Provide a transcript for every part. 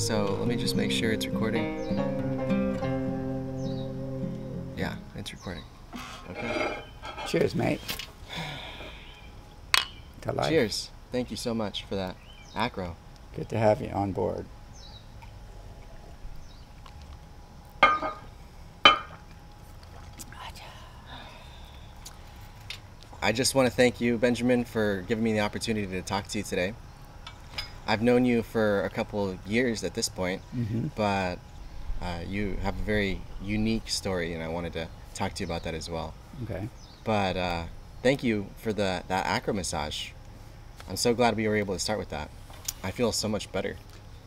So let me just make sure it's recording. Yeah, it's recording. Okay. Cheers, mate. To life. Cheers. Thank you so much for that. Acro. Good to have you on board. I just want to thank you, Benjamin, for giving me the opportunity to talk to you today. I've known you for a couple of years at this point, but you have a very unique story, and I wanted to talk to you about that as well. Okay. But thank you for that acro massage. I'm so glad we were able to start with that. I feel so much better.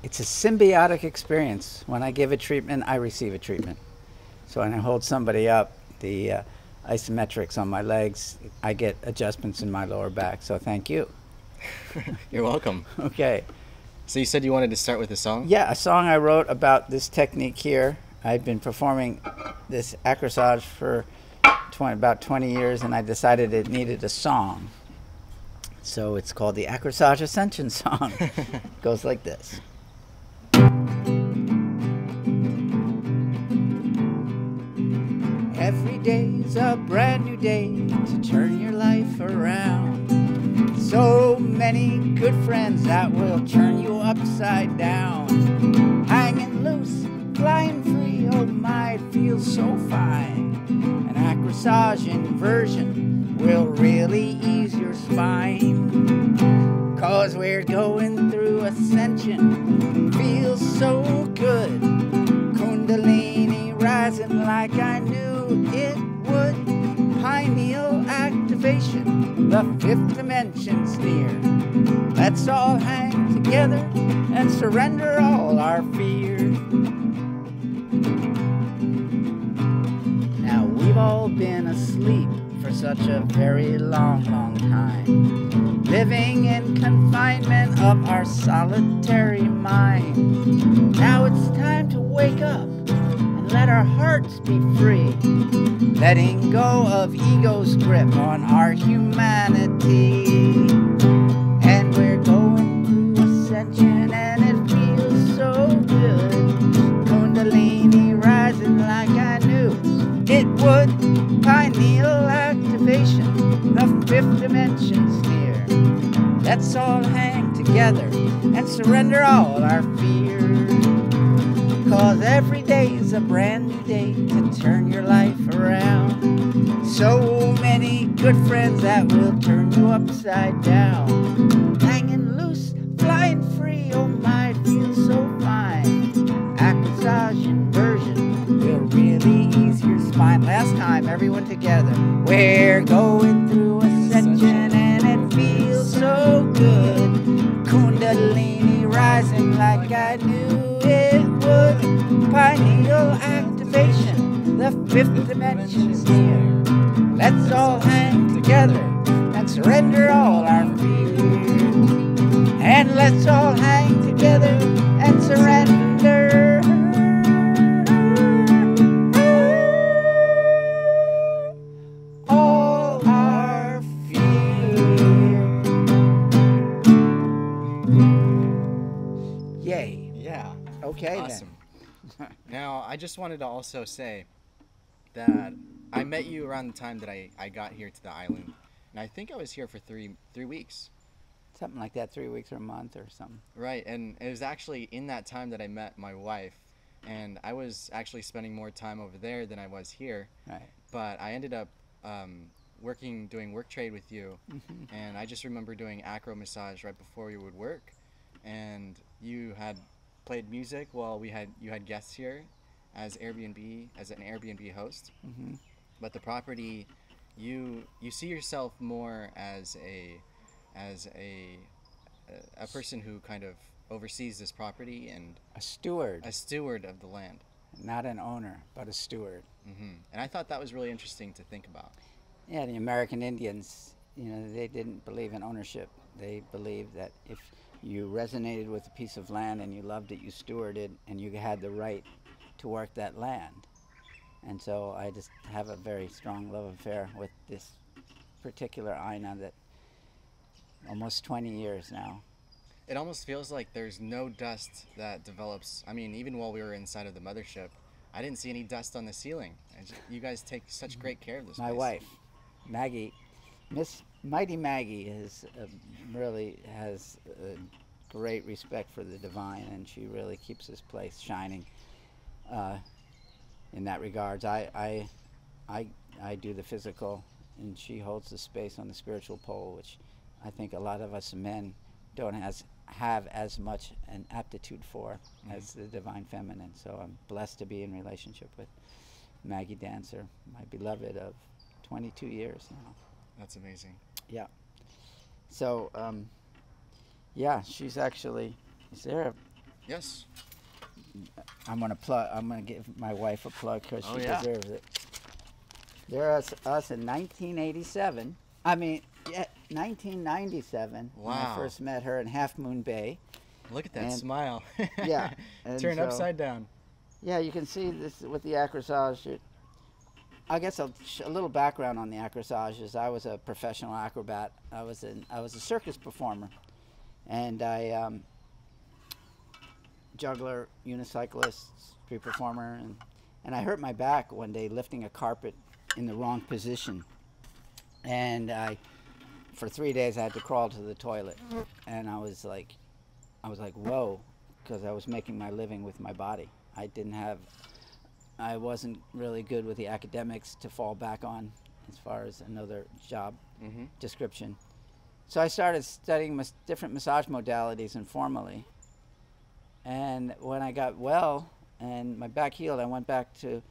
It's a symbiotic experience. When I give a treatment, I receive a treatment. So when I hold somebody up, the isometrics on my legs, I get adjustments in my lower back. So thank you. You're welcome. Okay. So you said you wanted to start with a song? Yeah, a song I wrote about this technique here. I've been performing this acro-sage for about 20 years, and I decided it needed a song. So it's called the Acro-sage Ascension Song. It goes like this. Every day's a brand new day to turn your life around. So many good friends that will turn you upside down. Hanging loose, flying free, oh my, it feels so fine. An acro-sage inversion will really ease your spine. 'Cause we're going through ascension, feels so good. Kundalini rising like I knew it would. Pineal activation, the fifth dimension's near. Let's all hang together and surrender all our fears. Now we've all been asleep for such a very long, long time, living in confinement of our solitary mind. Now it's time to wake up and let our hearts be free, letting go of ego's grip on our humanity. And we're going through ascension and it feels so good. Kundalini rising like I knew it would. Pineal activation, the fifth dimension's near. Let's all hang together and surrender all our fears. 'Cause every day's a brand new day to turn your life around. So many good friends that will turn you upside down. Hanging loose, flying free, oh my, it feels so fine. Acro-sage inversion will really ease your spine. Last time, everyone together. We're going through ascension and it feels so good. Kundalini rising like I knew it would. Pineal activation, the fifth dimension's near. Let's all hang together and surrender all our fears. And let's all hang together and surrender all our fears. Yay. Yeah. Okay, awesome. Now, I just wanted to also say that I met you around the time that I got here to the island. And I think I was here for three weeks. Something like that, 3 weeks or a month or something. Right, and it was actually in that time that I met my wife. And I was actually spending more time over there than I was here. Right. But I ended up doing work trade with you. And I just remember doing acro massage right before we would work. And you had played music while you had guests here as an Airbnb host. But the property, you see yourself more as a person who kind of oversees this property and A steward. a steward of the land. Not an owner, but a steward. And I thought that was really interesting to think about. Yeah, the American Indians, they didn't believe in ownership. They believed that if you resonated with a piece of land and you loved it, you stewarded, and you had the right to work that land. And so I just have a very strong love affair with this particular Aina that almost 20 years now. it almost feels like there's no dust that develops. I mean, even while we were inside of the mothership, I didn't see any dust on the ceiling. You guys take such great care of this My place. wife, Maggie, Miss Mighty Maggie, is really has great respect for the divine, and she really keeps this place shining in that regards. I do the physical, and she holds the space on the spiritual pole, which I think a lot of us men don't have as much an aptitude for as the divine feminine. So I'm blessed to be in relationship with Maggie Dancer, my beloved of 22 years now. That's amazing. Yeah. So, yeah, she's actually, is there a, Yes. I'm gonna give my wife a plug because Oh, she yeah. deserves it. There's us in 1987. I mean, yeah, 1997 when I Wow. first met her in Half Moon Bay. Look at that And- smile. Yeah, and Turn so- upside down. Yeah, you can see this with the acro-sage. I guess a little background on the acro-sage is I was a professional acrobat. I was a circus performer, and I juggler, unicyclist, street performer, and I hurt my back one day lifting a carpet in the wrong position, and for 3 days I had to crawl to the toilet, and I was like, whoa, because I was making my living with my body. I wasn't really good with the academics to fall back on as far as another job description. So I started studying different massage modalities informally. And when I got well and my back healed, I went back to,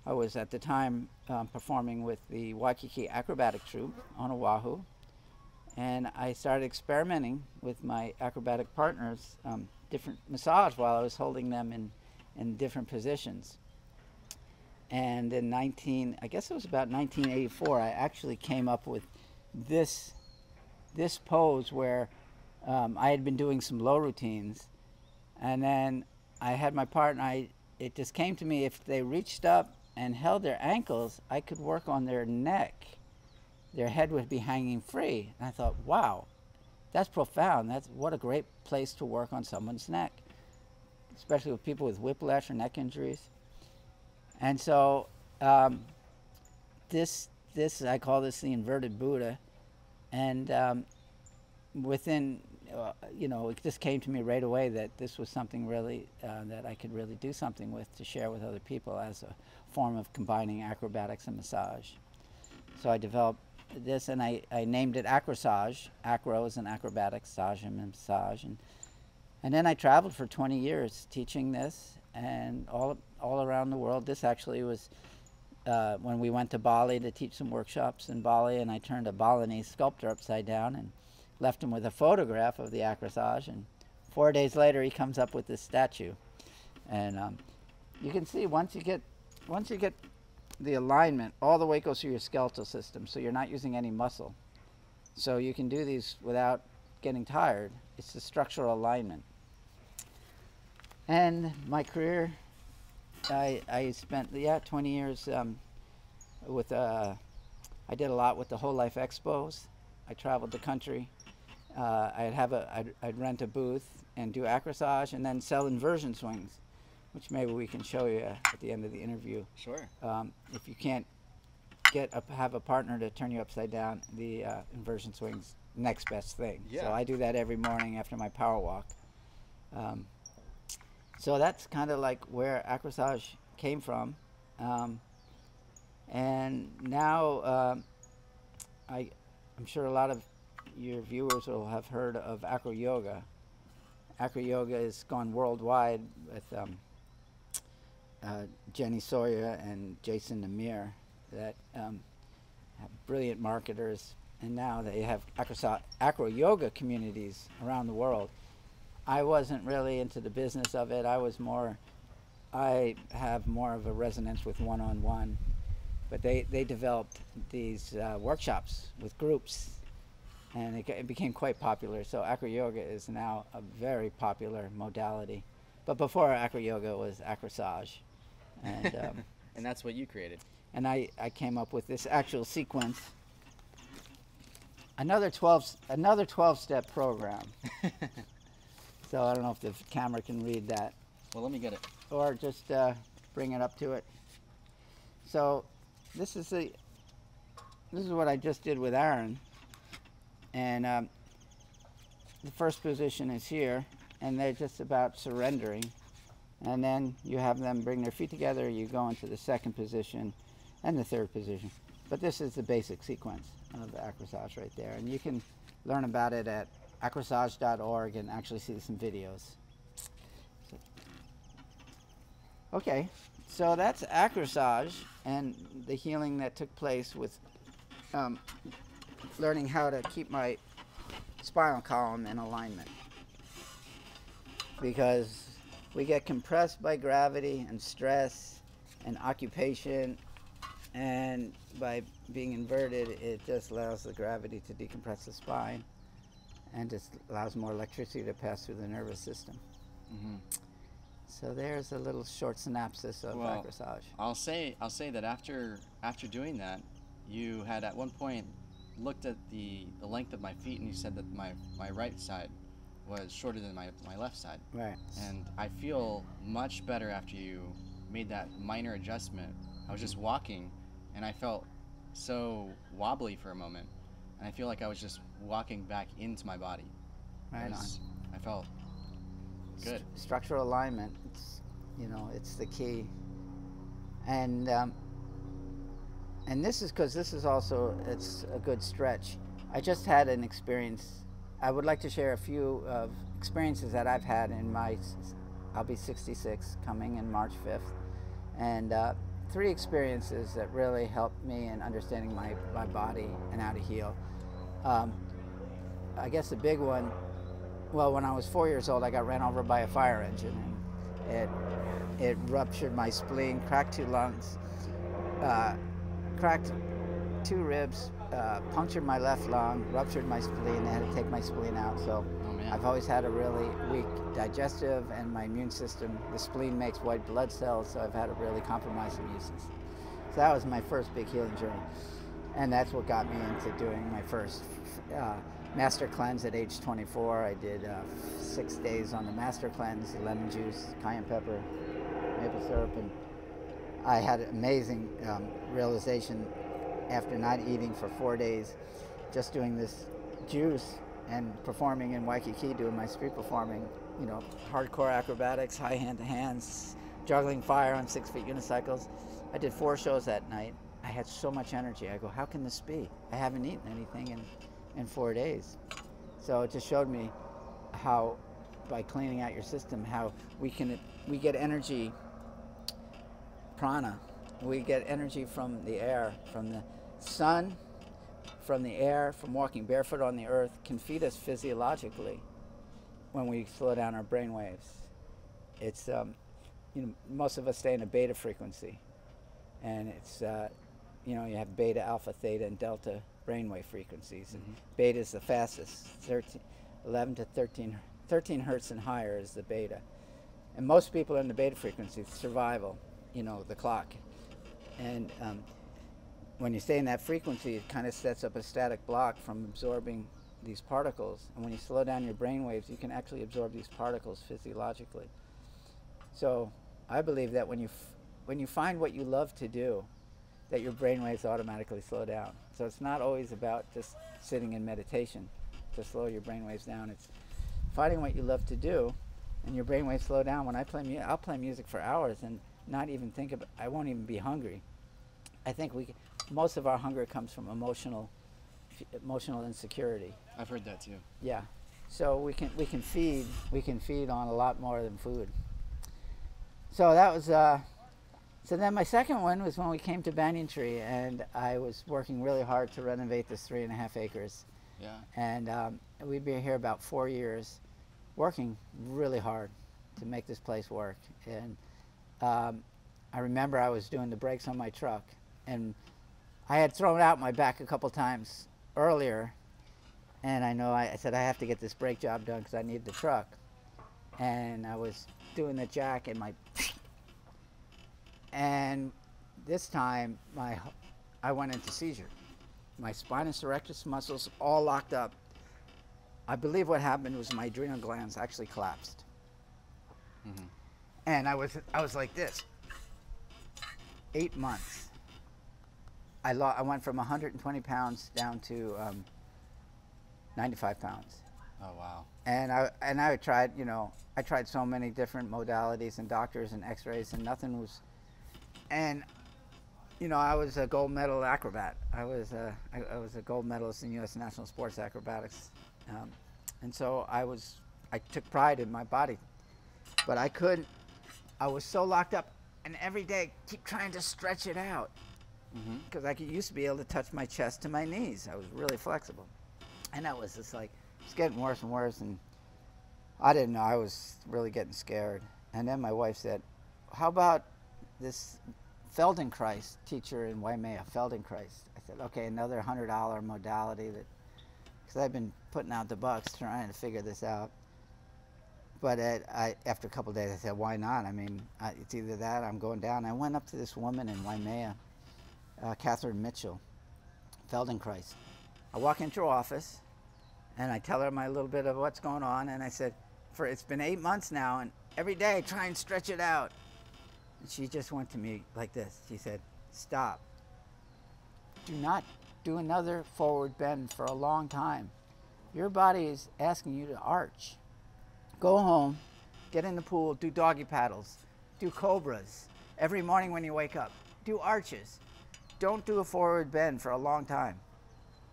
I was at the time performing with the Waikiki acrobatic troupe on Oahu. And I started experimenting with my acrobatic partners, different massage while I was holding them in different positions. And in I guess it was about 1984, I actually came up with this pose where I had been doing some low routines, and then I had my partner. It just came to me, if they reached up and held their ankles, I could work on their neck. Their head would be hanging free. And I thought, wow, that's profound. What a great place to work on someone's neck, especially with people with whiplash or neck injuries. And so this I call this the inverted Buddha, and within it just came to me right away that this was something really that I could really do something with, to share with other people as a form of combining acrobatics and massage. So I developed this, and I named it acro-sage. Acro is an acrobatic, sage and massage, and then I traveled for 20 years teaching this, and all around the world. This actually was when we went to Bali to teach some workshops in Bali, and I turned a Balinese sculptor upside down and left him with a photograph of the acro-sage, and 4 days later he comes up with this statue. And you can see once you get the alignment, all the way goes through your skeletal system, so you're not using any muscle. So you can do these without getting tired. It's the structural alignment. And my career, I spent 20 years with I did a lot with the Whole Life Expos. I traveled the country. I'd rent a booth and do acro-sage, and then sell inversion swings, which maybe we can show you at the end of the interview. Sure. If you can't have a partner to turn you upside down, the inversion swing's next best thing. Yeah. So I do that every morning after my power walk. So that's kind of like where acro-sage came from. And now I'm sure a lot of your viewers will have heard of acro-yoga. Acro-yoga has gone worldwide with Jenny Sawyer and Jason Namir, that have brilliant marketers, and now they have acro-yoga communities around the world. I wasn't really into the business of it. I have more of a resonance with one-on-one, but they developed these workshops with groups, and it became quite popular. So acro-yoga is now a very popular modality. But before acro-yoga was acro-sage. And, And that's what you created. and I came up with this actual sequence. Another 12-step program. So I don't know if the camera can read that. Well, let me get it. Or just bring it up to it. So this is what I just did with Aaron. And the first position is here, and they're just about surrendering. And then you have them bring their feet together, you go into the second position and the third position. But this is the basic sequence of the acro-sage right there. And you can learn about it at acro-sage.org and actually see some videos. Okay, so that's acro-sage and the healing that took place with learning how to keep my spinal column in alignment. Because we get compressed by gravity and stress and occupation, and by being inverted, it just allows the gravity to decompress the spine and just allows more electricity to pass through the nervous system. Mm-hmm. So there's a little short synopsis of acro-sage. I'll say that after doing that, you had at one point looked at the length of my feet, and you said that my right side was shorter than my left side. Right. And I feel much better after you made that minor adjustment. I was just walking, and I felt so wobbly for a moment, and I feel like I was just walking back into my body. Right on. I felt good. Structural alignment, it's the key. And this is because this is also, it's a good stretch. I just had an experience. I would like to share a few of experiences that I've had in I'll be 66 coming in March 5th. And 3 experiences that really helped me in understanding my body and how to heal. I guess the big one, well, when I was 4 years old, I got ran over by a fire engine, and it ruptured my spleen, cracked 2 lungs, cracked 2 ribs, punctured my left lung, ruptured my spleen. They had to take my spleen out. So I've always had a really weak digestive, and my immune system, the spleen makes white blood cells, so I've had a really compromised immune system. So that was my first big healing journey. And that's what got me into doing my first master cleanse at age 24. I did 6 days on the master cleanse, lemon juice, cayenne pepper, maple syrup, and I had an amazing realization after not eating for 4 days, just doing this juice and performing in Waikiki, doing my street performing, hardcore acrobatics, high hand-to-hands, juggling fire on 6-foot unicycles. I did 4 shows that night. I had so much energy. I go, how can this be? I haven't eaten anything in 4 days. So it just showed me how, by cleaning out your system, how we get energy, prana. We get energy from the air, from the sun, from the air, from walking barefoot on the earth, can feed us physiologically when we slow down our brain waves. It's, most of us stay in a beta frequency, and it's, you have beta, alpha, theta, and delta brainwave frequencies. Mm-hmm. And beta is the fastest, 11 to 13 hertz and higher is the beta. And most people are in the beta frequency, survival, the clock. And when you stay in that frequency, it kind of sets up a static block from absorbing these particles. And when you slow down your brain waves, you can actually absorb these particles physiologically. So I believe that when you find what you love to do, that your brain waves automatically slow down. So it's not always about just sitting in meditation to slow your brain waves down. It's finding what you love to do, and your brain waves slow down. When I play music, I'll play music for hours and not even think about, I won't even be hungry. I think most of our hunger comes from emotional insecurity. I've heard that too. Yeah. So we can feed on a lot more than food. So that was so then my second one was when we came to Banyan Tree, and I was working really hard to renovate this 3.5 acres. Yeah. And we'd been here about 4 years, working really hard to make this place work. And I remember I was doing the brakes on my truck, and I had thrown out my back a couple times earlier, and I said I have to get this brake job done because I need the truck. And I was doing the jack, and this time I went into seizure. My spinous erectus muscles all locked up, I believe what happened was my adrenal glands actually collapsed. Mm-hmm. And I was like this. 8 months. I went from 120 pounds down to 95 pounds. Oh, wow. And I tried, you know, I tried so many different modalities and doctors and x-rays, and nothing was. And you know, I was a gold medal acrobat. I was a gold medalist in U.S. national sports acrobatics, and so I took pride in my body, but I couldn't. I was so locked up, and every day keep trying to stretch it out, because I used to be able to touch my chest to my knees. I was really flexible, and that was just like it's getting worse and worse, and I didn't know. I was really getting scared, and then my wife said, "How about this Feldenkrais teacher in Waimea, Feldenkrais?" I said, okay, another $100 modality, that because I've been putting out the bucks trying to figure this out. But after a couple of days, I said, why not? I mean, it's either that or I'm going down. I went up to this woman in Waimea, Catherine Mitchell, Feldenkrais. I walk into her office, and I tell her my little bit of what's going on, and I said, it's been 8 months now, and every day I try and stretch it out. And she just went to me like this. She said, stop. Do not do another forward bend for a long time. Your body is asking you to arch. Go home, get in the pool, do doggy paddles, do cobras. Every morning when you wake up, do arches. Don't do a forward bend for a long time.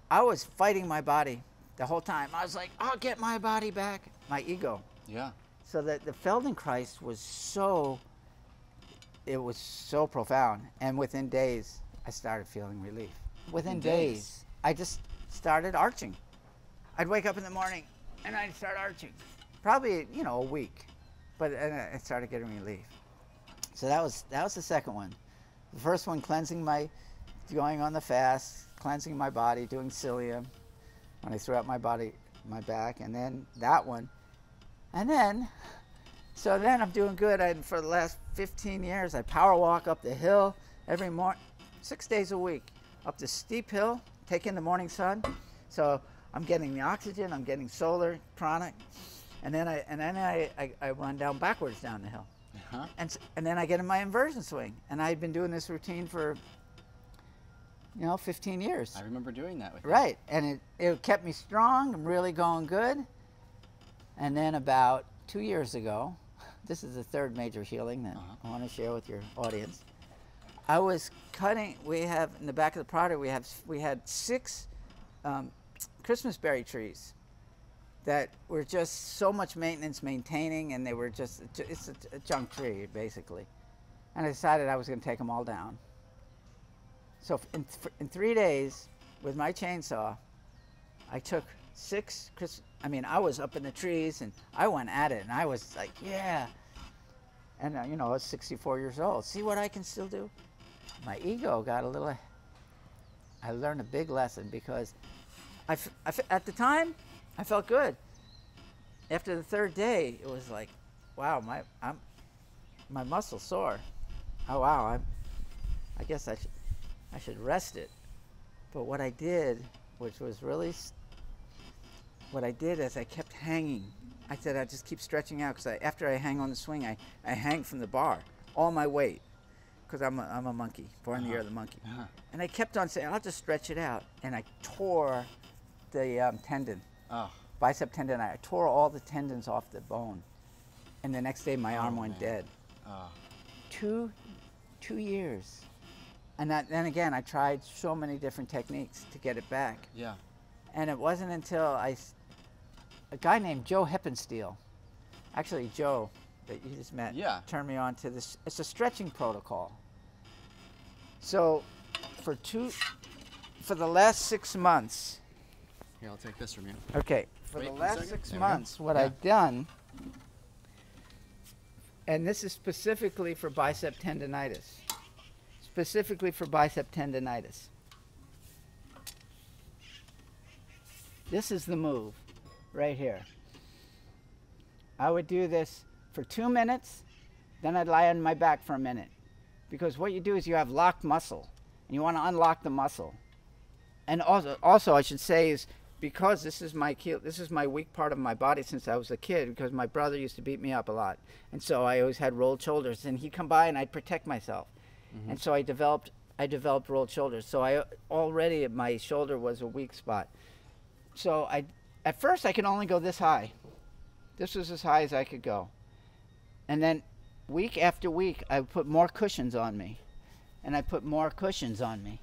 I was fighting my body the whole time. I was like, I'll get my body back. My ego. Yeah. So that the Feldenkrais was so profound, and within days I started feeling relief. Within days I just started arching. I'd wake up in the morning and I'd start arching, probably, you know, a week, but I started getting relief. So that was the second one. The first one, going on the fast, cleansing my body, doing psyllium when I threw out my back, and then that one, and then so then I'm doing good. For the last 15 years, I power walk up the hill every morning, 6 days a week, up the steep hill, take in the morning sun. So I'm getting the oxygen, I'm getting solar, pranic, and then I run down backwards down the hill. And then I get in my inversion swing. And I've been doing this routine for, 15 years. I remember doing that with you. Right, and it kept me strong. I'm really going good. And then about 2 years ago, this is the third major healing that I want to share with your audience. I was cutting. We have in the back of the product. We had 6 Christmas berry trees that were just so much maintenance maintaining, and they were just it's a junk tree basically. And I decided I was going to take them all down. So in 3 days with my chainsaw, I took 6 I was up in the trees and I went at it, and I was like, yeah. And I was 64 years old. See what I can still do? My ego got a little. I learned a big lesson, because at the time I felt good. After the 3rd day, it was like, wow, my muscle's sore. Oh wow, I guess I should rest it. But what I did, which was really, what I did is I kept hanging. I said I'd just keep stretching out, because after I hang on the swing, I hang from the bar, all my weight, because I'm a monkey, born in the year of the monkey. And I kept on saying, I'll just stretch it out. And I tore the tendon, bicep tendon. I tore all the tendons off the bone. And the next day, my arm went dead. 2 years. And then again, I tried so many different techniques to get it back. Yeah. And it wasn't until a guy named Joe Hippensteel, actually Joe, that you just met, turned me on to this. It's a stretching protocol. So for the last 6 months. Here, I'll take this from you. Okay. For the last 6 months, what I've done, and this is specifically for bicep tendonitis. Specifically for bicep tendonitis. This is the move right here. I would do this for 2 minutes, then I'd lie on my back for a minute. Because what you do is you have locked muscle, and you want to unlock the muscle. And also I should say, is because this is my weak part of my body since I was a kid, because my brother used to beat me up a lot, and so I always had rolled shoulders, and he'd come by and I'd protect myself. And so I developed rolled shoulders. So I already, my shoulder was a weak spot. So at first I could only go this high. This was as high as I could go. And then week after week I would put more cushions on me, and I put more cushions on me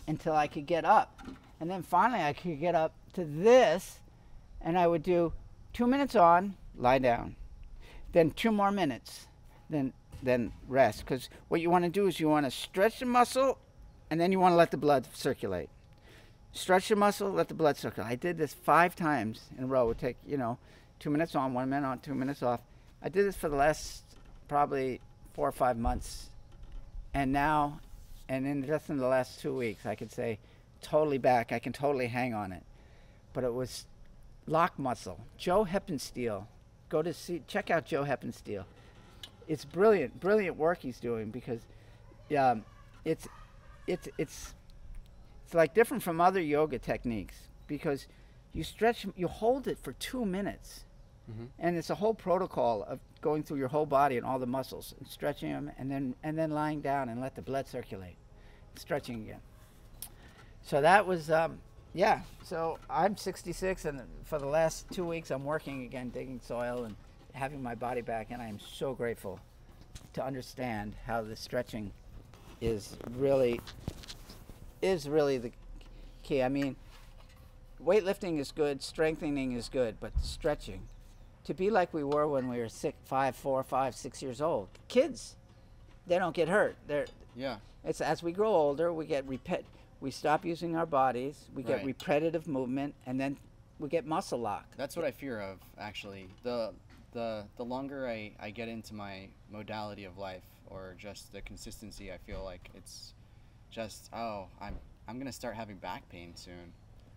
until I could get up. And then finally I could get up to this, and I would do 2 minutes on, lie down, then 2 more minutes, then rest. Because what you want to do is you want to stretch the muscle, and then you want to let the blood circulate. Stretch the muscle, let the blood circulate. I did this 5 times in a row. It would take, 2 minutes on, 1 minute on, 2 minutes off. I did this for the last probably 4 or 5 months, and now, just in the last 2 weeks, I could say totally back. I can totally hang on it. But it was lock muscle. Joe Heppensteel. Check out Joe Heppensteel. It's brilliant work he's doing, because it's like different from other yoga techniques, because you hold it for 2 minutes. And it's a whole protocol of going through your whole body and all the muscles and stretching them, and then lying down and let the blood circulate, stretching again. So that was, so I'm 66, and for the last 2 weeks I'm working again, digging soil and having my body back, and I am so grateful to understand how the stretching is really the key. I mean, weightlifting is good, strengthening is good, but stretching, to be like we were when we were 4, 5, 6 years old. Kids, they don't get hurt. It's as we grow older, we stop using our bodies, we get repetitive movement, and then we get muscle lock. That's what I fear of, actually. The longer I get into my modality of life, or just the consistency, I feel like it's just, I'm gonna start having back pain soon.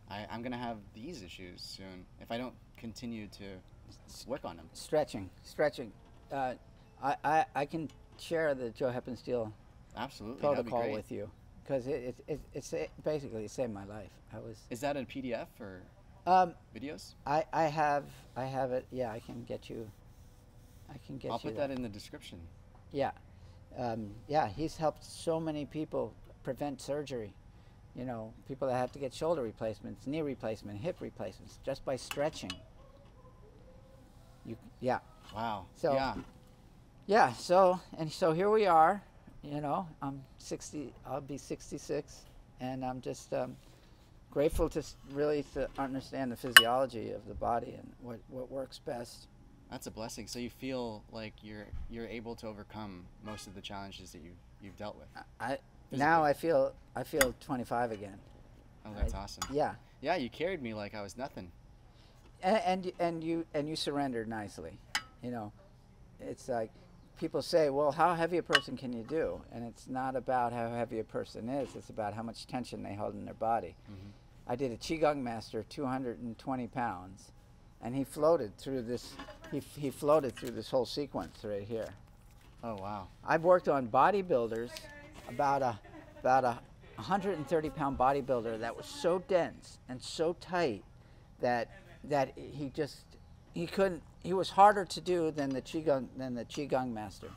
I'm gonna have these issues soon if I don't continue to work on them. Stretching. I can share the Joe Heppensteel protocol with you, because it's basically saved my life. Is that a PDF or videos? I have it. Yeah, I can get you. I'll put that in the description. Yeah, he's helped so many people prevent surgery. People that have to get shoulder replacements, knee replacement, hip replacements, just by stretching. Wow. So so here we are. I'm 60. I'll be 66, and I'm just grateful to really understand the physiology of the body and what works best. That's a blessing. So you feel like you're able to overcome most of the challenges that you've dealt with. Now I feel 25 again. Oh, that's awesome. Yeah. Yeah, you carried me like I was nothing. And you surrendered nicely. It's like people say, well, how heavy a person can you do? And it's not about how heavy a person is. It's about how much tension they hold in their body. I did a Qigong master, 220 pounds, and he floated through this. He floated through this whole sequence right here. Oh, wow. I've worked on bodybuilders, about a 130-pound bodybuilder that was so dense and so tight that he was harder to do than the Qigong master.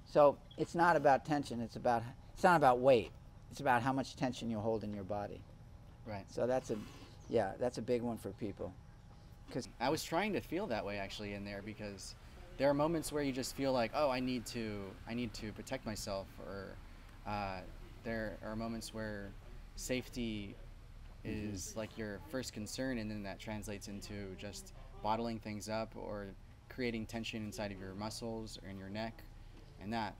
So it's not about tension. It's not about weight. It's about how much tension you hold in your body. Right. So that's a big one for people. Because I was trying to feel that way actually in there, because there are moments where you just feel like, I need to protect myself, or there are moments where safety is like your first concern, and then that translates into just bottling things up or creating tension inside of your muscles or in your neck, and that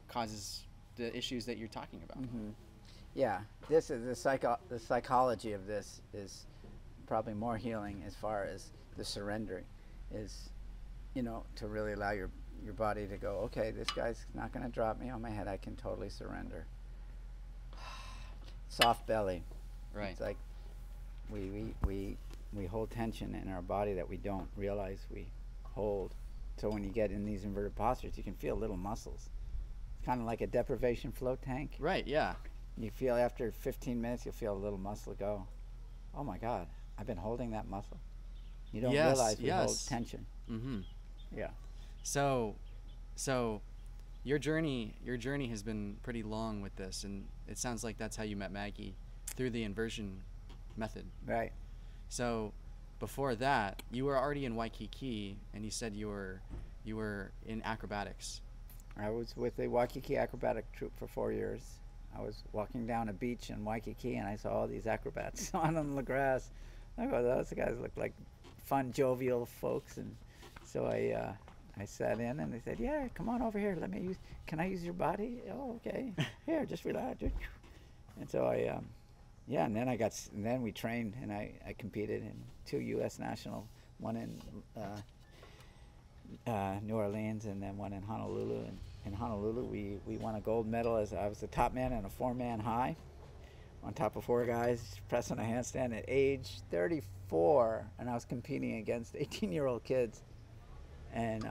causes the issues that you're talking about. Yeah, this is the psychology of this is probably more healing, as far as the surrendering is, to really allow your body to go, okay, this guy's not going to drop me on my head. I can totally surrender. Soft belly. Right. It's like we hold tension in our body that we don't realize we hold. So when you get in these inverted postures, you can feel little muscles. It's kind of like a deprivation float tank. Right, yeah. You feel after 15 minutes, you'll feel a little muscle go, oh my God, I've been holding that muscle. You don't Yes, realize we hold yes. tension. Mm-hmm. Yeah. So your journey has been pretty long with this, and it sounds like that's how you met Maggie, through the inversion method. Right. So before that, you were already in Waikiki, and you said you were in acrobatics. I was with the Waikiki acrobatic troupe for 4 years. I was walking down a beach in Waikiki, and I saw all these acrobats on the grass. I go, those guys look like fun, jovial folks, and so I sat in, and they said, "Yeah, come on over here. Can I use your body?" "Oh, okay. Here, just relax." And so yeah, and then we trained, and I competed in 2 U.S. national, one in New Orleans, and then one in Honolulu. And in Honolulu, we won a gold medal as I was the top man in a 4-man high, on top of 4 guys, pressing a handstand at age 34, and I was competing against 18-year-old kids, and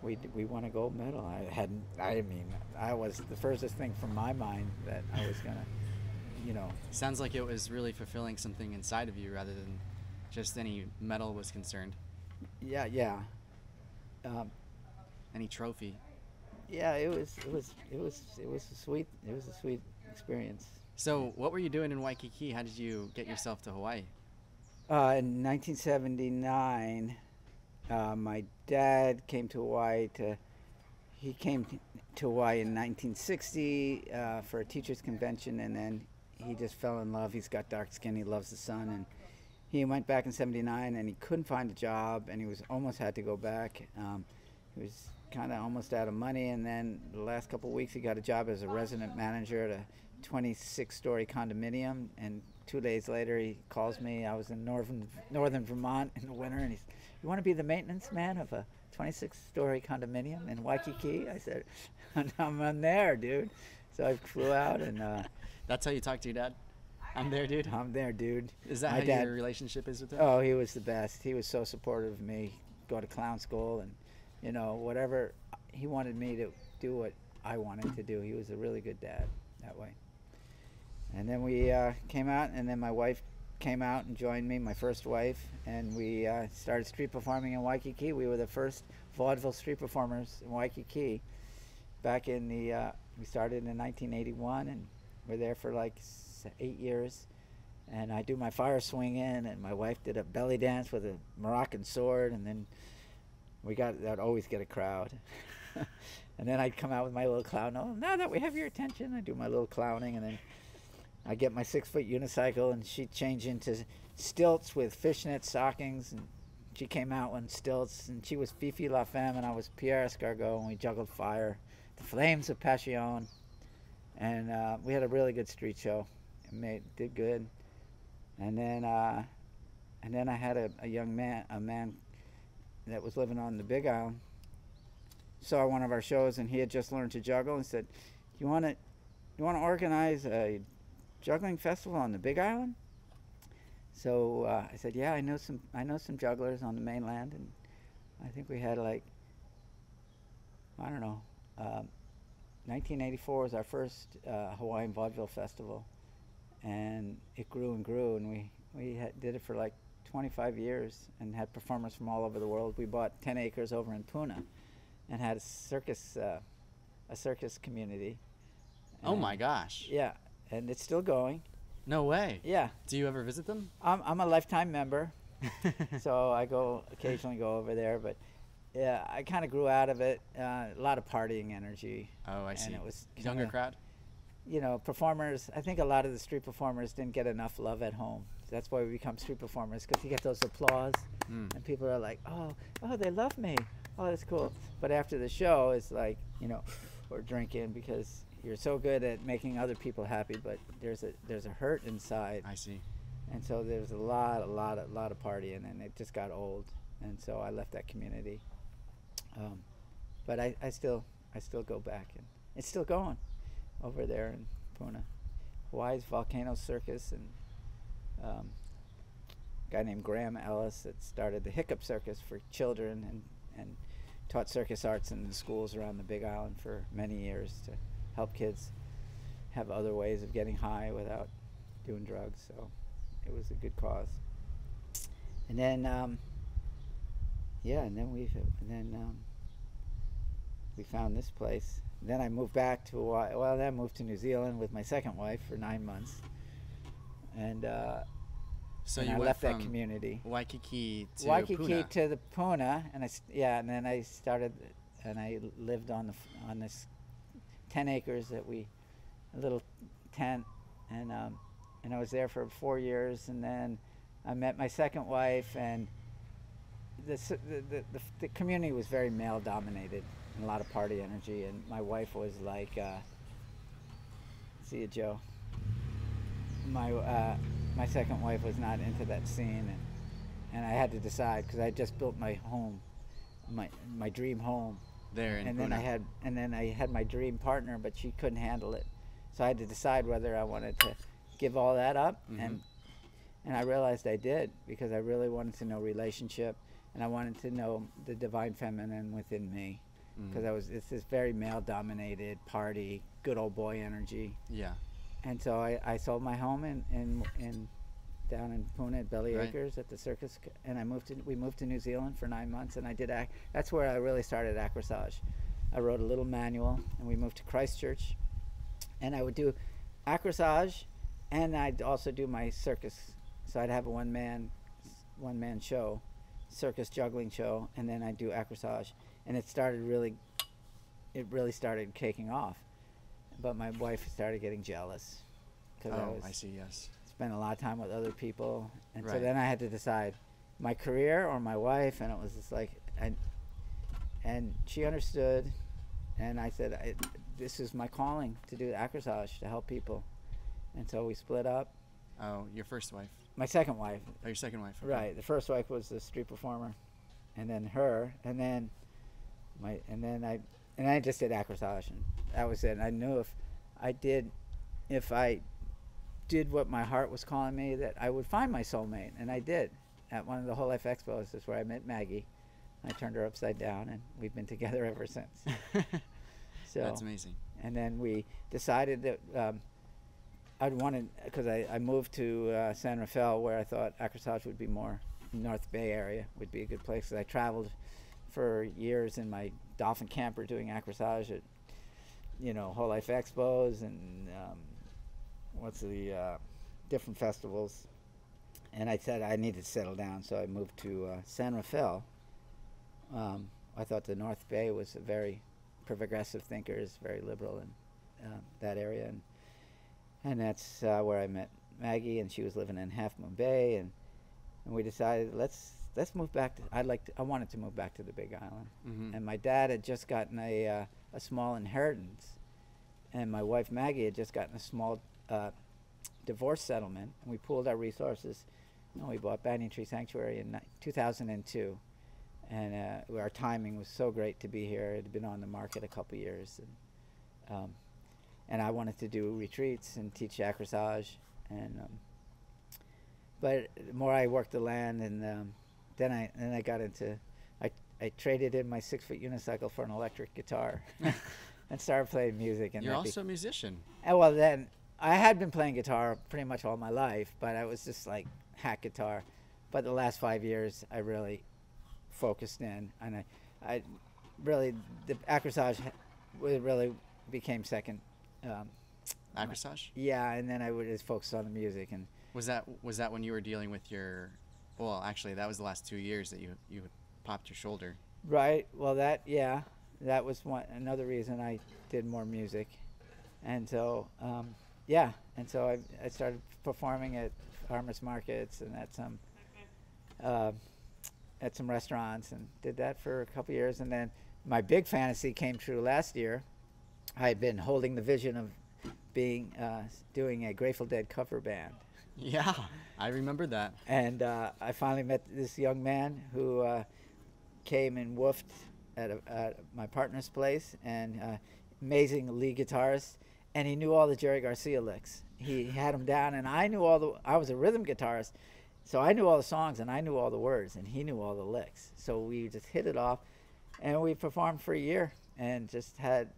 we won a gold medal. I was the furthest thing from my mind that I was gonna, Sounds like it was really fulfilling something inside of you rather than just any medal was concerned. Yeah. Any trophy. Yeah, it was a sweet experience. So what were you doing in Waikiki? How did you get yourself to Hawaii? In 1979, my dad came to Hawaii he came to Hawaii in 1960 for a teachers convention, and then he just fell in love. He's got dark skin, he loves the sun, and he went back in 79, and he couldn't find a job, and he was almost had to go back. He was kind of almost out of money, and then the last couple of weeks he got a job as a resident manager at a 26-story condominium, and 2 days later he calls me. I was in northern Vermont in the winter, and he's, "You want to be the maintenance man of a 26-story condominium in Waikiki?" I said, I'm there, dude. So I flew out, and That's how you talk to your dad? I'm there, dude. I'm there, dude. Is that My how dad, your relationship is with him? Oh, he was the best. He was so supportive of me. Go to clown school, and whatever he wanted me to do, what I wanted to do. He was a really good dad that way. And then we came out, and then my wife came out and joined me, my first wife, and we started street performing in Waikiki. We were the first vaudeville street performers in Waikiki. Back in we started in 1981, and we're there for like 8 years. And I do my fire swing in, and my wife did a belly dance with a Moroccan sword, and then that'd always get a crowd. And then I'd come out with my little clown. "Oh, now that we have your attention," I do my little clowning, and then I get my 6-foot unicycle, and she'd change into stilts with fishnet stockings, and she came out on stilts, and she was Fifi La Femme, and I was Pierre Escargot, and we juggled fire, the flames of Passion, and we had a really good street show. Did good. And then I had a man that was living on the Big Island, saw one of our shows, and he had just learned to juggle, and said, you want to organize a juggling festival on the Big Island?" So I said, "Yeah, I know some jugglers on the mainland," and I think we had 1984 was our first Hawaiian vaudeville festival, and it grew and grew, and we did it for like 25 years and had performers from all over the world. We bought 10 acres over in Puna and had a circus community. Oh my gosh. Yeah, and it's still going. No way. Yeah. Do you ever visit them? I'm a lifetime member, so I occasionally go over there, but yeah, I kind of grew out of it. A lot of partying energy. Oh, I see. And it was younger crowd? Performers, I think a lot of the street performers didn't get enough love at home. That's why we become street performers, because you get those applause, and people are like, oh, they love me. Oh, that's cool. But after the show, it's like, we're drinking because you're so good at making other people happy, but there's a hurt inside. I see. And so there's a lot of partying, and it just got old, and so I left that community. But I still go back, and it's still going over there in Puna. Hawaii's Volcano Circus, and a guy named Graham Ellis that started the Hiccup Circus for children and taught circus arts in the schools around the Big Island for many years to help kids have other ways of getting high without doing drugs. So it was a good cause. And then yeah, and then we found this place. Then I moved back to Hawaii. Well, then I moved to New Zealand with my second wife for 9 months, and So and you I went left that from community. Waikiki to Waikiki Puna. to the Puna, and and then I started, and I lived on this 10 acres that a little tent, and I was there for 4 years, and then I met my second wife, and the community was very male dominated, and a lot of party energy, and my wife was like, see you, Joe. My second wife was not into that scene, and I had to decide, because I just built my home, my dream home There in and Puna. then I had my dream partner, but she couldn't handle it, so I had to decide whether I wanted to give all that up. And I realized I did, because I really wanted to know relationship, and I wanted to know the divine feminine within me, because it's this very male dominated party, good old boy energy. Yeah. And so I sold my home in down in Puna at Belly Acres at the circus, and we moved to New Zealand for 9 months, and I did that's where I really started acro-sage. I wrote a little manual, and we moved to Christchurch, and I would do acro-sage, and I'd also do my circus. So I'd have a one man show, circus juggling show, and then I'd do acro-sage, and it really started taking off. But my wife started getting jealous, because I see. Yes. spent a lot of time with other people, and so Right. then I had to decide my career or my wife, and it was just like, and she understood, and I said, this is my calling, to do acro-sage, to help people, and so we split up. Oh, your first wife. My second wife. Oh, your second wife. Okay. Right. The first wife was the street performer, and then her, and then I just did acro-sage, and that was it. And I knew if I did what my heart was calling me, that I would find my soulmate, and I did. At one of the Whole Life Expos is where I met Maggie. I turned her upside down, and we've been together ever since. So That's amazing. And then we decided that because I moved to San Rafael, where I thought acro-sage would be more, North Bay area would be a good place. 'Cause I traveled for years in my dolphin camper doing acro-sage at, Whole Life Expos and different festivals. And I said I needed to settle down, so I moved to San Rafael. I thought the North Bay was a very progressive thinkers, very liberal in that area, and that's where I met Maggie, and she was living in Half Moon Bay, and we decided let's move back to. I wanted to move back to the Big Island, and my dad had just gotten a small inheritance, and my wife Maggie had just gotten a small divorce settlement, and we pooled our resources. We bought Banyan Tree Sanctuary in 2002, and our timing was so great to be here. It had been on the market a couple years, and I wanted to do retreats and teach acro-sage, but the more I worked the land, and then I got into, I traded in my 6-foot unicycle for an electric guitar, and started playing music. And You're also a musician. And well, then I had been playing guitar pretty much all my life, but I was just like hack guitar. But the last 5 years, I really focused in, and I really, the acro-sage really became second. Acro-sage? Yeah, and then I would just focus on the music. And Was that when you were dealing with your? Well, actually, that was the last 2 years that you popped your shoulder. right, well, that was another reason I did more music, and so and so I started performing at farmers markets and at some restaurants, and did that for a couple years, and then my big fantasy came true last year. I had been holding the vision of doing a Grateful Dead cover band. Yeah, I remember that. And I finally met this young man who came and woofed at my partner's place, and amazing lead guitarist, and he knew all the Jerry Garcia licks. He had them down, and I was a rhythm guitarist, so I knew all the songs, and I knew all the words, and he knew all the licks. So we just hit it off, and we performed for a year, and just had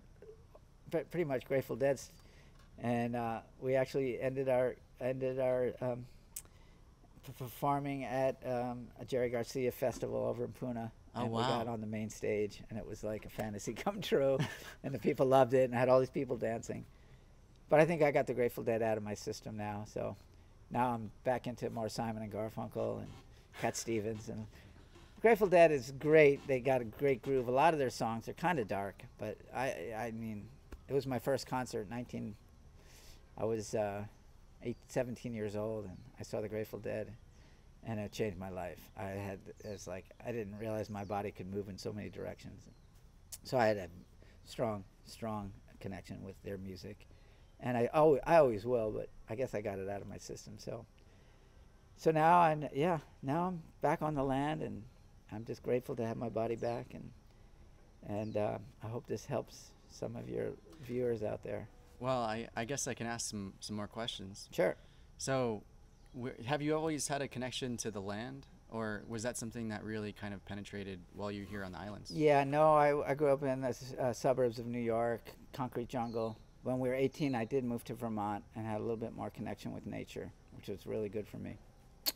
pretty much Grateful Dead, and we actually ended our performing at a Jerry Garcia festival over in Puna. Oh, and wow. we got on the main stage, and it was like a fantasy come true. And the people loved it, and I had all these people dancing. But I think I got the Grateful Dead out of my system now. So now I'm back into more Simon and Garfunkel and Cat Stevens. And Grateful Dead is great. They got a great groove. A lot of their songs are kind of dark, but I mean, it was my first concert. I was 17 years old, and I saw the Grateful Dead, and it changed my life. It's like I didn't realize my body could move in so many directions. So I had a strong connection with their music, and I always will. But I guess I got it out of my system. So now I'm back on the land, and I'm just grateful to have my body back, and I hope this helps some of your viewers out there. Well, I guess I can ask some more questions. Sure. So, have you always had a connection to the land, or was that something that really kind of penetrated while you were here on the islands? Yeah, no, I grew up in the suburbs of New York, concrete jungle. When we were 18, I did move to Vermont and had a little bit more connection with nature, which was really good for me.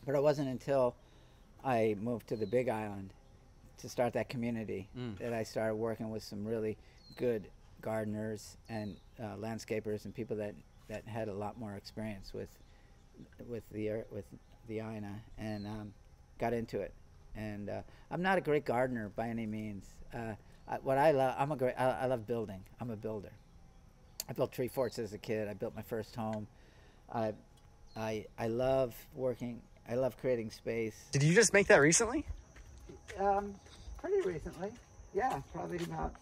But it wasn't until I moved to the Big Island to start that community that I started working with some really good gardeners and landscapers and people that had a lot more experience with the Aina, and got into it. And I'm not a great gardener by any means. I love building. I'm a builder. I built tree forts as a kid. I built my first home. I love working. I love creating space. Did you just make that recently? Pretty recently. Yeah, probably about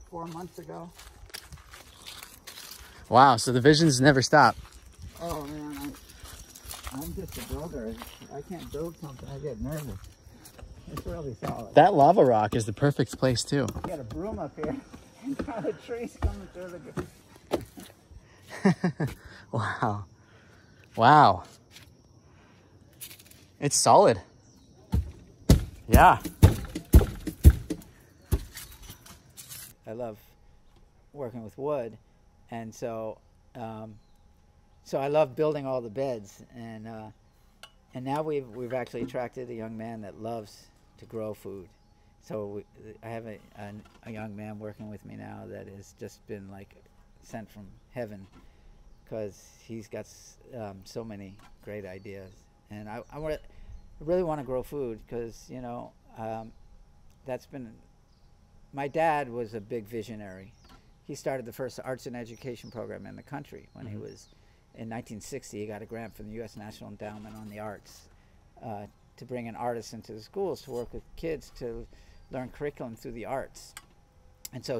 4 months ago. Wow, so the visions never stop. Oh man, I'm just a builder. I can't build something, I get nervous. It's really solid. That lava rock is the perfect place too. You got a broom up here and got a trees coming through the Wow. Wow. It's solid. Yeah. I love working with wood, and so I love building all the beds, and now we've actually attracted a young man that loves to grow food. So I have a young man working with me now that has just been like sent from heaven, because he's got so many great ideas, and I really want to grow food, because that's been. My dad was a big visionary. He started the first arts and education program in the country when he was, in 1960, he got a grant from the U.S. National Endowment on the Arts to bring in artists into the schools to work with kids to learn curriculum through the arts. And so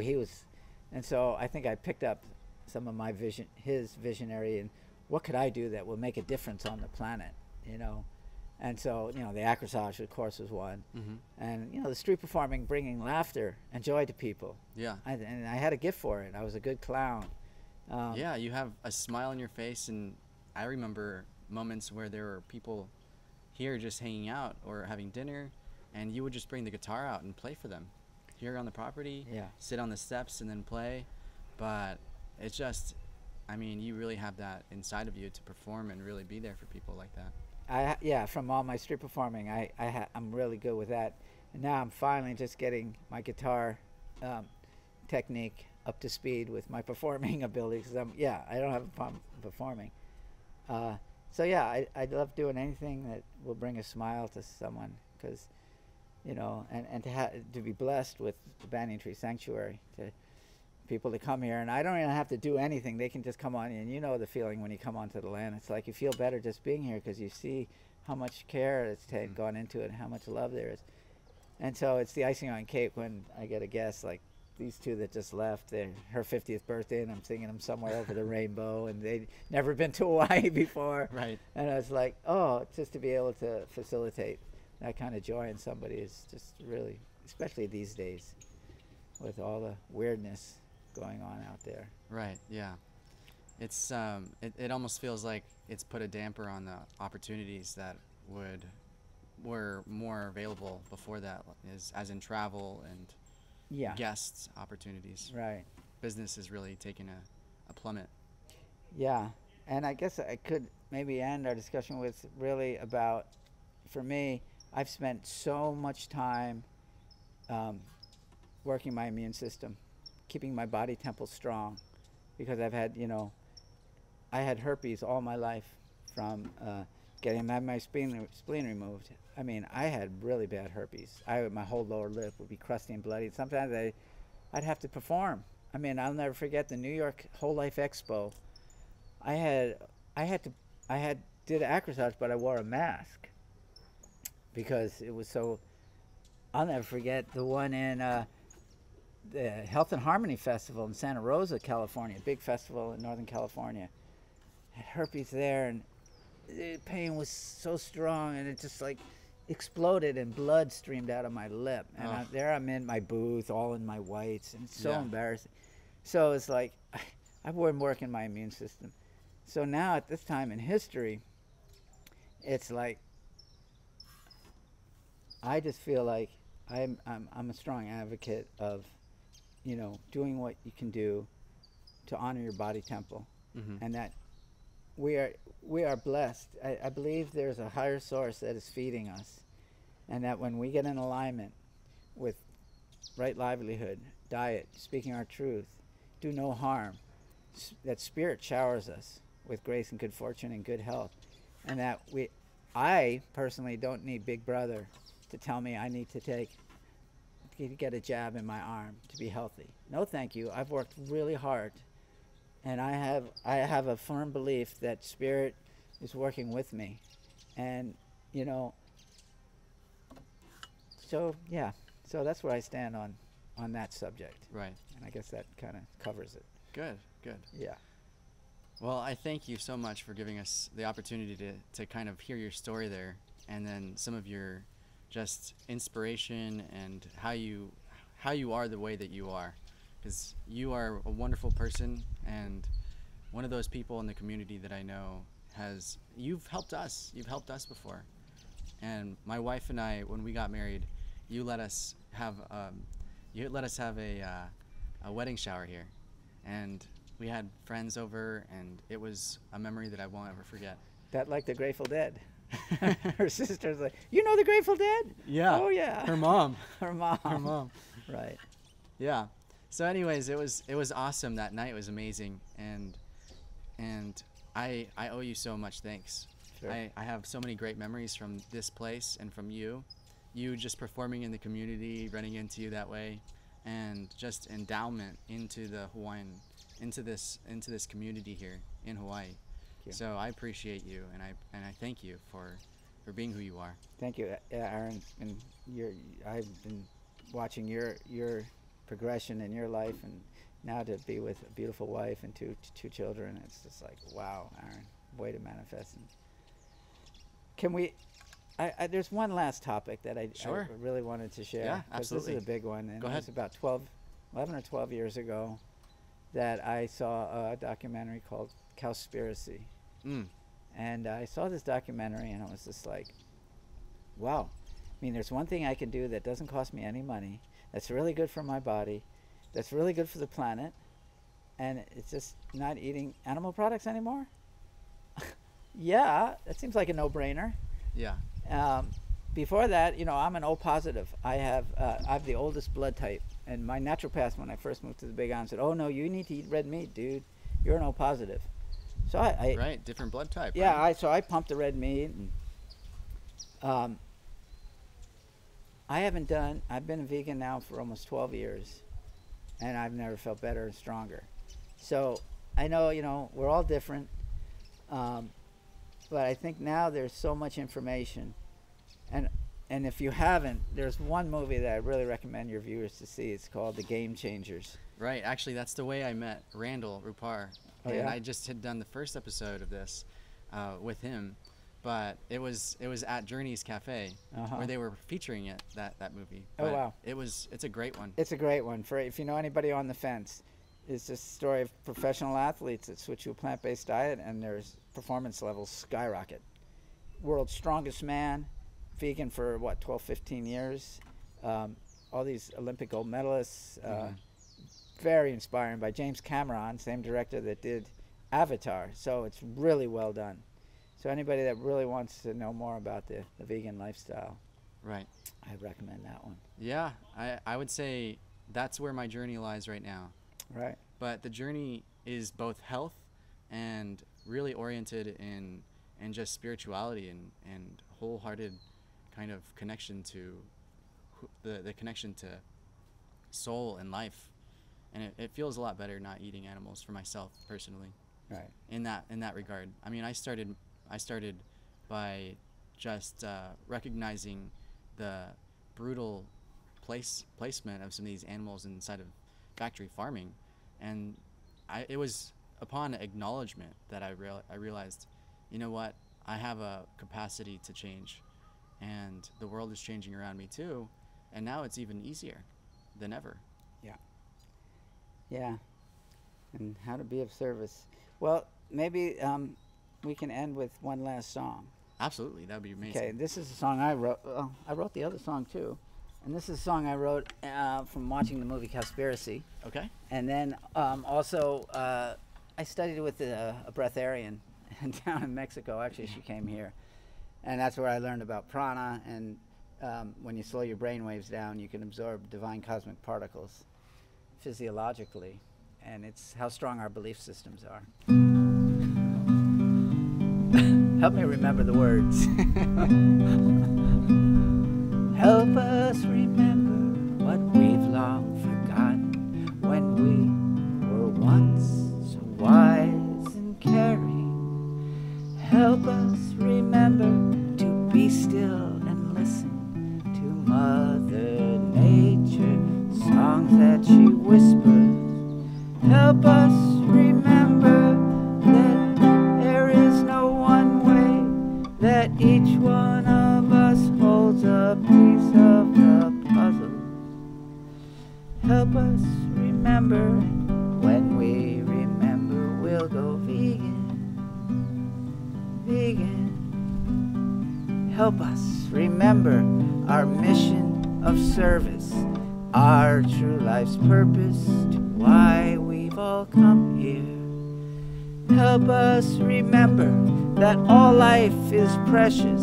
I think I picked up some of his visionary, and what could I do that will make a difference on the planet, And so, the acro-sage, of course, was one. And, the street performing, bringing laughter and joy to people. Yeah. And I had a gift for it. I was a good clown. Yeah, you have a smile on your face, and I remember moments where there were people here just hanging out or having dinner, and you would just bring the guitar out and play for them here on the property. Yeah. Sit on the steps and then play. But it's just, you really have that inside of you to perform and really be there for people like that. From all my street performing, I'm really good with that. And now I'm finally just getting my guitar technique up to speed with my performing abilities. I don't have a problem performing. I love doing anything that will bring a smile to someone, because, and to be blessed with the Banyan Tree Sanctuary, to people to come here, and I don't even have to do anything. They can just come on, and the feeling when you come onto the land. It's like you feel better just being here, because you see how much care it's gone into it and how much love there is. And so it's the icing on cake when I get a guest like these two that just left. Her 50th birthday, and I'm singing them Somewhere Over the Rainbow, and they'd never been to Hawaii before. Right. And I was like, just to be able to facilitate that kind of joy in somebody is just really, especially these days with all the weirdness going on out there. Right. Yeah. It's it almost feels like it's put a damper on the opportunities that were more available before that, as in travel and guests opportunities. Right. Business has really taken a plummet. Yeah. And I guess I could maybe end our discussion with really about, for me, I've spent so much time working my immune system, keeping my body temple strong, because I've had, I had herpes all my life from getting my spleen removed. I mean, I had really bad herpes. My whole lower lip would be crusty and bloody. Sometimes I'd have to perform. I mean, I'll never forget the New York Whole Life Expo. I did acro-sage, but I wore a mask because it was so. I'll never forget the one in the Health and Harmony Festival in Santa Rosa, California, big festival in Northern California. I had herpes there, and the pain was so strong, and it just like exploded, and blood streamed out of my lip. And I'm in my booth, all in my whites, and it's so embarrassing. So it's like I've been working my immune system. So now at this time in history, it's like I just feel like I'm a strong advocate of, doing what you can do to honor your body temple, and that we are blessed. I believe there's a higher source that is feeding us, and that when we get in alignment with right livelihood, diet, speaking our truth, do no harm, that spirit showers us with grace and good fortune and good health, and that I personally don't need Big Brother to tell me I need to get a jab in my arm to be healthy. No, thank you. I've worked really hard, and I have a firm belief that Spirit is working with me, and so that's where I stand on that subject. Right. And I guess that kind of covers it. Good. Yeah. Well, I thank you so much for giving us the opportunity to kind of hear your story there, and then some of your just inspiration and how you are the way that you are, because you are a wonderful person and one of those people in the community that I know you've helped us before. And my wife and I, when we got married, you let us have a wedding shower here, and we had friends over, and it was a memory that I won't ever forget. That like the Grateful Dead. Her sister's like, the Grateful Dead? Yeah. Oh yeah. Her mom. Her mom. Her mom. Right. Yeah. So anyways, it was awesome. That night was amazing, and I owe you so much thanks. Sure. I have so many great memories from this place and from you just performing in the community, running into you that way, and just endowment into the Hawaiian, into this community here in Hawaii. So I appreciate you, and I thank you for being who you are. Thank you, Aaron. And I've been watching your progression in your life, and now to be with a beautiful wife and two children, it's just like, wow, Aaron, way to manifest. And can we? There's one last topic that I really wanted to share. Yeah, because absolutely. This is a big one, and Go it ahead. was about 11 or 12 years ago that I saw a documentary called Cowspiracy. And I saw this documentary, and I was just like, wow. I mean, there's one thing I can do that doesn't cost me any money, that's really good for my body, that's really good for the planet, and it's just not eating animal products anymore? Yeah, that seems like a no-brainer. Yeah. Before that, I'm an O positive. I have the oldest blood type, and my naturopath, when I first moved to the Big Island, said, "Oh no, you need to eat red meat, dude. You're an O positive." So right, different blood type. Yeah, right? so I pumped the red meat, and I've been a vegan now for almost 12 years, and I've never felt better and stronger. So I know, we're all different, but I think now there's so much information, and if you haven't, there's one movie that I really recommend your viewers to see. It's called The Game Changers. Right, actually, that's the way I met Randall Rupar. Oh, and yeah? I just had done the first episode of this with him, but it was at Journey's Cafe where they were featuring that movie. Oh, But wow. It's a great one. It's a great one. If you know anybody on the fence, it's just a story of professional athletes that switch to a plant-based diet, and their performance levels skyrocket. World's strongest man, vegan for 12, 15 years. All these Olympic gold medalists. Very inspiring, by James Cameron, same director that did avatar. So it's really well done. So anybody that really wants to know more about the vegan lifestyle, Right. I recommend that one. Yeah, I would say that's where my journey lies right now. Right. But the journey is both health and really oriented in just spirituality and wholehearted kind of connection to the connection to soul and life. And it feels a lot better not eating animals for myself personally. Right. In that regard. I mean, I started by just recognizing the brutal placement of some of these animals inside of factory farming, and it was upon acknowledgement that I realized, you know what, I have a capacity to change, and the world is changing around me too, and now it's even easier than ever. Yeah. And how to be of service. Well, maybe we can end with one last song. Absolutely, that would be amazing. Okay, this is a song I wrote. I wrote the other song too. And this is a song I wrote from watching the movie Cowspiracy. Okay. And then also, I studied with a breatharian down in Mexico. Actually, she came here. And that's where I learned about prana. And when you slow your brain waves down, you can absorb divine cosmic particles physiologically. And it's how strong our belief systems are. Help me remember the words. Help us remember what we've long forgotten when we were once so wise and caring. Help us remember to be still and listen to Mother Nature, songs that she whispers. Help us remember that there is no one way, that each one of us holds a piece of the puzzle. Help us remember, when we remember, we'll go vegan, vegan. Help us remember our mission of service, our true life's purpose, to why we've all come here. Help us remember that all life is precious,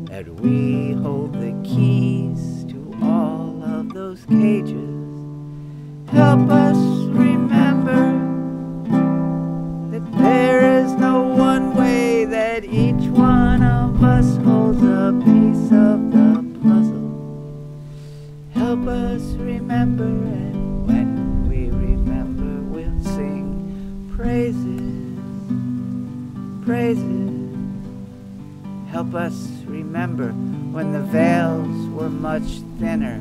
that we hold the keys to all of those cages. Help us remember that there is no one way, that each one of us holds a piece of the puzzle. Help us remember, and when we remember, we'll sing praises, praises. Help us remember when the veils were much thinner,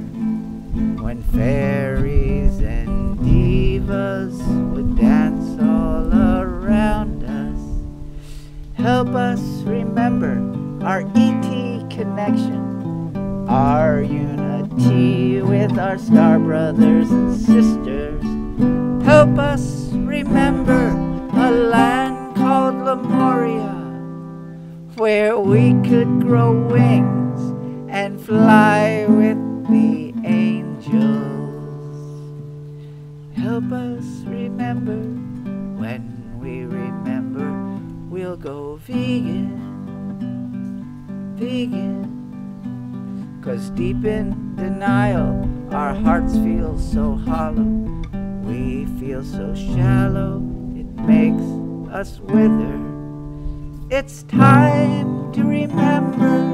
when fairies and divas would dance all around us. Help us remember our ET connection, our unity with our star brothers and sisters. Help us remember a land called Lemuria, where we could grow wings and fly with the angels. Help us remember, when we remember, we'll go vegan, vegan. 'Cause deep in denial, our hearts feel so hollow. We feel so shallow, it makes us wither. It's time to remember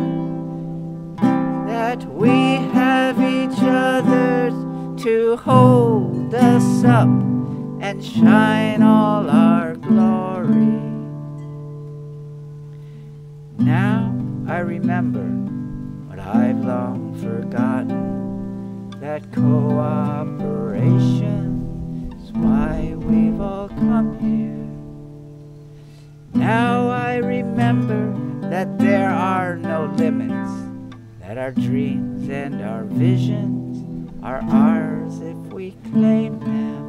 that we have each other to hold us up and shine all our glory. Now I remember what I've long forgotten, that cooperation is why we've all come here. Now I remember that there are no limits, that our dreams and our visions are ours if we claim them.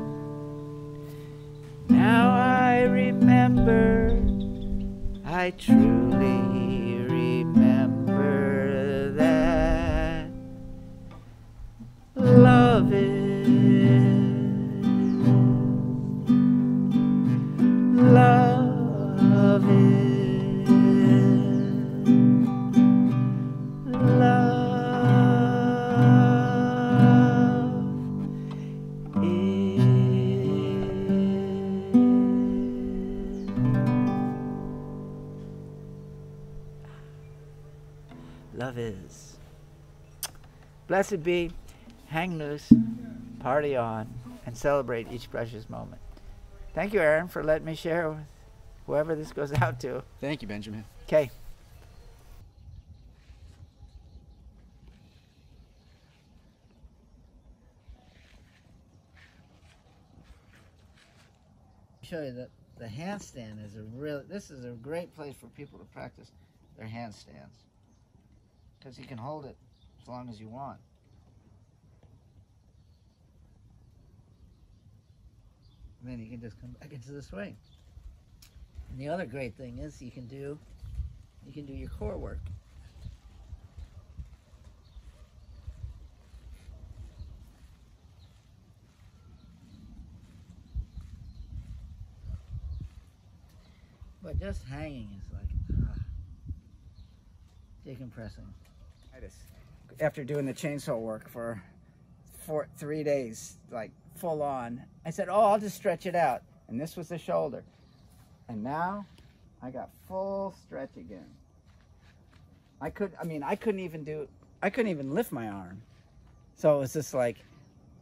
Now I remember, I truly remember that love is love. is. Blessed be, hang loose, party on, and celebrate each precious moment. Thank you, Aaron, for letting me share with whoever this goes out to. Thank you, Benjamin. Okay. Show you that the handstand is this is a great place for people to practice their handstands, because you can hold it as long as you want. And then you can just come back into the swing. And the other great thing is you can do your core work. But just hanging is like decompressing. After doing the chainsaw work for 3 days, like full on, I said, oh, I'll just stretch it out. And this was the shoulder. And now I got full stretch again. I couldn't even lift my arm. So it was just like,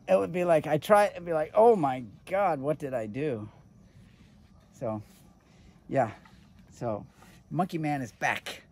it would be like, it'd be like, oh my God, what did I do? So, yeah. So, Monkey Man is back.